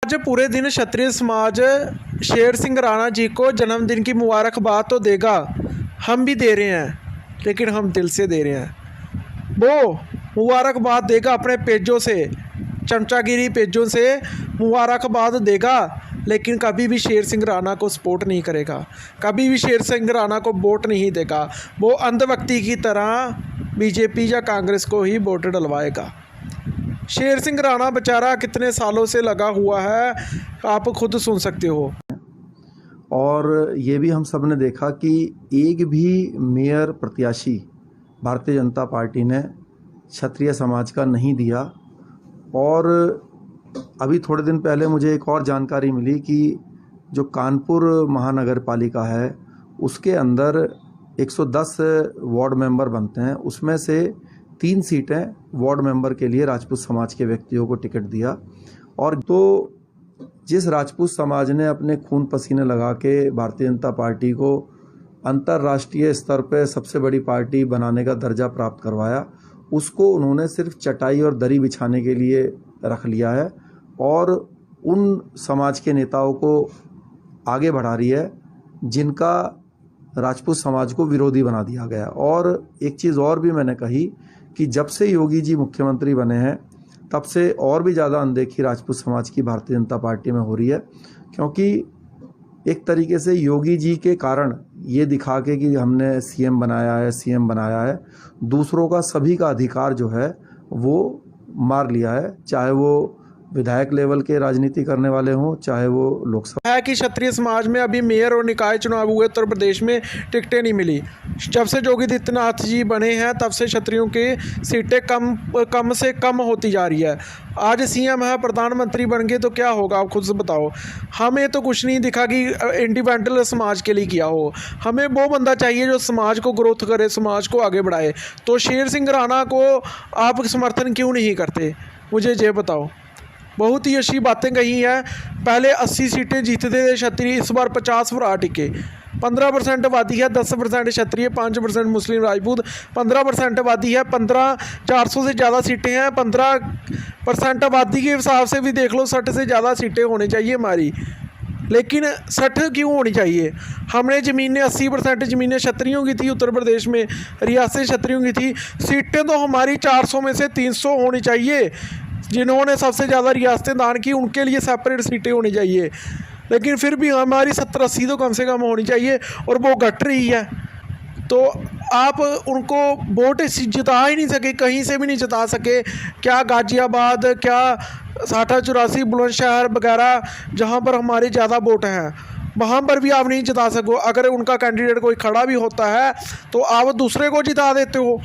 आज पूरे दिन क्षत्रिय समाज शेर सिंह राणा जी को जन्मदिन की मुबारकबाद तो देगा, हम भी दे रहे हैं, लेकिन हम दिल से दे रहे हैं। वो मुबारकबाद देगा अपने पेजों से, चमचागिरी पेजों से मुबारकबाद देगा, लेकिन कभी भी शेर सिंह राणा को सपोर्ट नहीं करेगा, कभी भी शेर सिंह राणा को वोट नहीं देगा। वो अंधभक्ति की तरह बीजेपी या कांग्रेस को ही वोट डलवाएगा। शेर सिंह राणा बेचारा कितने सालों से लगा हुआ है, आप खुद सुन सकते हो। और ये भी हम सब ने देखा कि एक भी मेयर प्रत्याशी भारतीय जनता पार्टी ने क्षत्रिय समाज का नहीं दिया। और अभी थोड़े दिन पहले मुझे एक और जानकारी मिली कि जो कानपुर महानगर पालिका है उसके अंदर 110 वार्ड मेंबर बनते हैं, उसमें से 3 सीटें वार्ड मेंबर के लिए राजपूत समाज के व्यक्तियों को टिकट दिया। और तो जिस राजपूत समाज ने अपने खून पसीने लगा के भारतीय जनता पार्टी को अंतर्राष्ट्रीय स्तर पर सबसे बड़ी पार्टी बनाने का दर्जा प्राप्त करवाया, उसको उन्होंने सिर्फ चटाई और दरी बिछाने के लिए रख लिया है और उन समाज के नेताओं को आगे बढ़ा रही है जिनका राजपूत समाज को विरोधी बना दिया गया। और एक चीज़ और भी मैंने कही कि जब से योगी जी मुख्यमंत्री बने हैं तब से और भी ज़्यादा अनदेखी राजपूत समाज की भारतीय जनता पार्टी में हो रही है, क्योंकि एक तरीके से योगी जी के कारण ये दिखा के कि हमने सीएम बनाया है, दूसरों का सभी का अधिकार जो है वो मार लिया है, चाहे वो विधायक लेवल के राजनीति करने वाले हों, चाहे वो लोकसभा। है कि क्षत्रिय समाज में अभी मेयर और निकाय चुनाव हुए, उत्तर प्रदेश में टिकटें नहीं मिली। जब से योगी आदित्यनाथ जी बने हैं तब से क्षत्रियों की सीटें कम से कम होती जा रही है। आज सीएम है, प्रधानमंत्री बन गए तो क्या होगा, आप खुद से बताओ। हमें तो कुछ नहीं दिखा कि इंडिपेंडेंट समाज के लिए किया हो। हमें वो बंदा चाहिए जो समाज को ग्रोथ करे, समाज को आगे बढ़ाए। तो शेर सिंह राणा को आप समर्थन क्यों नहीं करते, मुझे ये बताओ। बहुत ही अच्छी बातें कही हैं। पहले 80 सीटें जीतते थे क्षत्रिय, इस बार 50 पर आ टिके। 15% आबादी है, 10% क्षत्रिय, 5% मुस्लिम राजपूत, 15% आबादी है, 400 से ज़्यादा सीटें हैं। 15% आबादी के हिसाब से भी देख लो, 60 से ज़्यादा सीटें होनी चाहिए हमारी, लेकिन 60 क्यों होनी चाहिए। हमने ज़मीनें 80% ज़मीनें क्षत्रियों की थी, उत्तर प्रदेश में रियासत क्षत्रियों की थी। सीटें तो हमारी 400 में से 300 होनी चाहिए। जिन्होंने सबसे ज़्यादा रियासतें दान की उनके लिए सेपरेट सीटें होनी चाहिए, लेकिन फिर भी हमारी 70-80 तो कम से कम होनी चाहिए, और वो घट रही है। तो आप उनको वोट जिता ही नहीं सके, कहीं से भी नहीं जिता सके। क्या गाजियाबाद, क्या साठा चौरासी, बुलंदशहर वगैरह जहाँ पर हमारे ज़्यादा वोट हैं, वहाँ पर भी आप नहीं जिता सको। अगर उनका कैंडिडेट कोई खड़ा भी होता है तो आप दूसरे को जिता देते हो।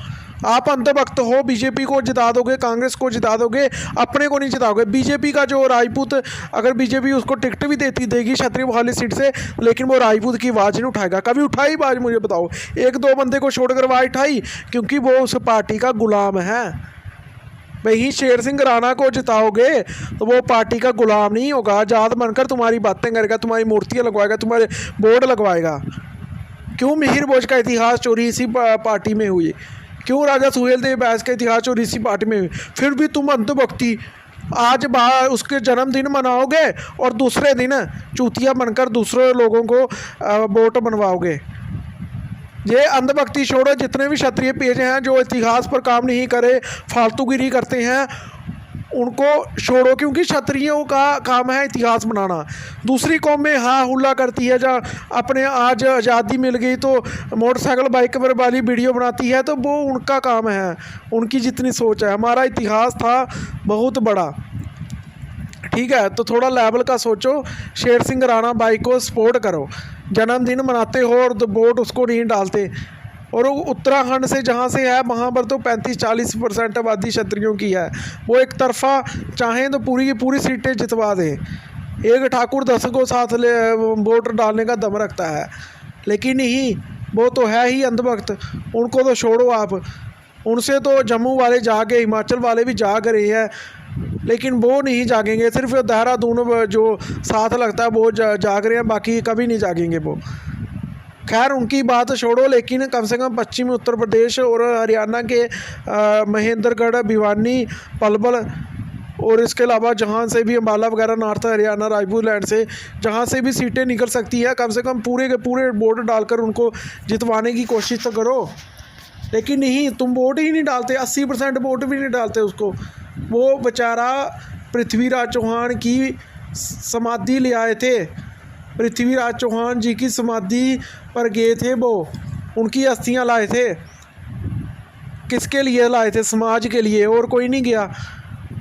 आप अंधभक्त हो, बीजेपी को जिता दोगे, कांग्रेस को जिता दोगे, अपने को नहीं जिताओगे। बीजेपी का जो राजपूत, अगर बीजेपी उसको टिकट भी देगी क्षत्रिय वाली सीट से, लेकिन वो राजपूत की आवाज़ नहीं उठाएगा। कभी उठाई आवाज़, मुझे बताओ। 1-2 बंदे को छोड़कर आवाज़ उठाई, क्योंकि वो उस पार्टी का गुलाम है। वही शेर सिंह राणा को जिताओगे तो वो पार्टी का गुलाम नहीं होगा, आज़ाद बनकर तुम्हारी बातें करेगा, तुम्हारी मूर्तियाँ लगवाएगा, तुम्हारे बोर्ड लगवाएगा। क्यों मिहिर भोज का इतिहास चोरी इसी पार्टी में हुई, क्यों राजा सुहेलदेव बैस का इतिहास चोरी इसी पार्टी में हुई। फिर भी तुम अंधभक्ति आज उसके जन्मदिन मनाओगे और दूसरे दिन चूतिया बनकर दूसरे लोगों को वोट बनवाओगे। ये अंधभक्ति छोड़ो। जितने भी क्षत्रिय पेज हैं जो इतिहास पर काम नहीं करे, फालतूगिरी करते हैं, उनको छोड़ो, क्योंकि क्षत्रियों का काम है इतिहास बनाना। दूसरी कौमें हाँ हुल्ला करती है, जहाँ अपने आज आज़ादी मिल गई तो मोटरसाइकिल बाइक पर वाली वीडियो बनाती है, तो वो उनका काम है, उनकी जितनी सोच है। हमारा इतिहास था बहुत बड़ा, ठीक है, तो थोड़ा लेवल का सोचो। शेर सिंह राणा भाई को सपोर्ट करो, जन्मदिन मनाते हो और वोट उसको नहीं डालते। और उत्तराखंड से जहाँ से है वहाँ पर तो 35-40% आबादी क्षत्रियों की है। वो एक तरफा चाहें तो पूरी की पूरी सीटें जितवा दें। एक ठाकुर 10 को साथ ले वोट डालने का दम रखता है, लेकिन नहीं, वो तो है ही अंधभक्त। उनको तो छोड़ो आप, उनसे तो जम्मू वाले जागे, हिमाचल वाले भी जाग रहे हैं, लेकिन वो नहीं जागेंगे। सिर्फ देहरादून जो साथ लगता है वो जाग रहे हैं, बाकी कभी नहीं जागेंगे वो। खैर उनकी बात छोड़ो, लेकिन कम से कम पश्चिमी उत्तर प्रदेश और हरियाणा के महेंद्रगढ़, भिवानी, पलवल और इसके अलावा जहाँ से भी अम्बाला वगैरह नॉर्थ हरियाणा राजपूत लैंड से जहाँ से भी सीटें निकल सकती हैं, कम से कम पूरे के पूरे वोट डालकर उनको जितवाने की कोशिश तो करो। लेकिन नहीं, तुम वोट ही नहीं डालते, 80% वोट भी नहीं डालते उसको। वो बेचारा पृथ्वीराज चौहान की समाधि ले आए थे, पृथ्वीराज चौहान जी की समाधि पर गए थे, वो उनकी अस्थियां लाए थे। किसके लिए लाए थे? समाज के लिए, और कोई नहीं गया।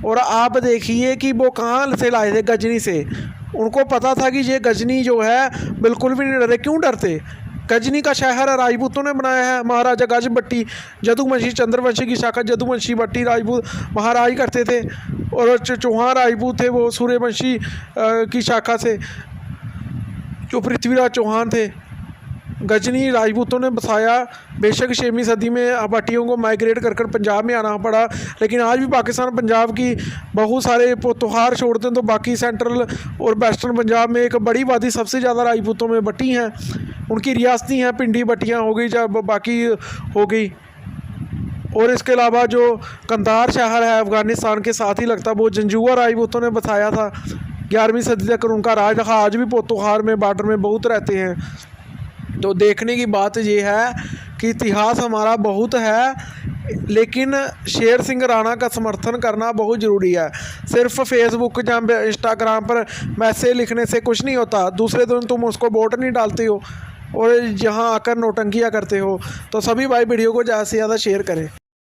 और आप देखिए कि वो कहाँ से लाए थे? गजनी से। उनको पता था कि ये गजनी जो है बिल्कुल भी नहीं डरे। क्यों डरते? गजनी का शहर राजपूतों ने बनाया है। महाराजा गज भट्टी, जदुवंशी चंद्रवंशी की शाखा जदुवंशी भट्टी राजपूत महाराज करते थे, और चौहान राजपूत थे वो सूर्यवंशी की शाखा से, जो पृथ्वीराज चौहान थे। गजनी राजपूतों ने बसाया। बेशक 6वीं सदी में भट्टियों को माइग्रेट कर कर पंजाब में आना पड़ा, लेकिन आज भी पाकिस्तान पंजाब की बहुत सारे त्यौहार छोड़ते हैं तो बाकी सेंट्रल और वेस्टर्न पंजाब में एक बड़ी आबादी सबसे ज़्यादा राजपूतों में भट्टी हैं। उनकी रियासती हैं, पिंडी भट्टियाँ हो गई या बाकी हो गई। और इसके अलावा जो कंधार शहर है अफ़गानिस्तान के साथ ही लगता, वो जंजुआ राजपूतों ने बसाया था। 11वीं सदी तक उनका राज रहा। आज भी पोतोहार में बॉर्डर में बहुत रहते हैं। तो देखने की बात ये है कि इतिहास हमारा बहुत है, लेकिन शेर सिंह राणा का समर्थन करना बहुत ज़रूरी है। सिर्फ फेसबुक या इंस्टाग्राम पर मैसेज लिखने से कुछ नहीं होता। दूसरे दिन तुम उसको वोट नहीं डालते हो और यहाँ आकर नौटंकियाँ करते हो। तो सभी भाई वीडियो को ज़्यादा से ज़्यादा शेयर करें।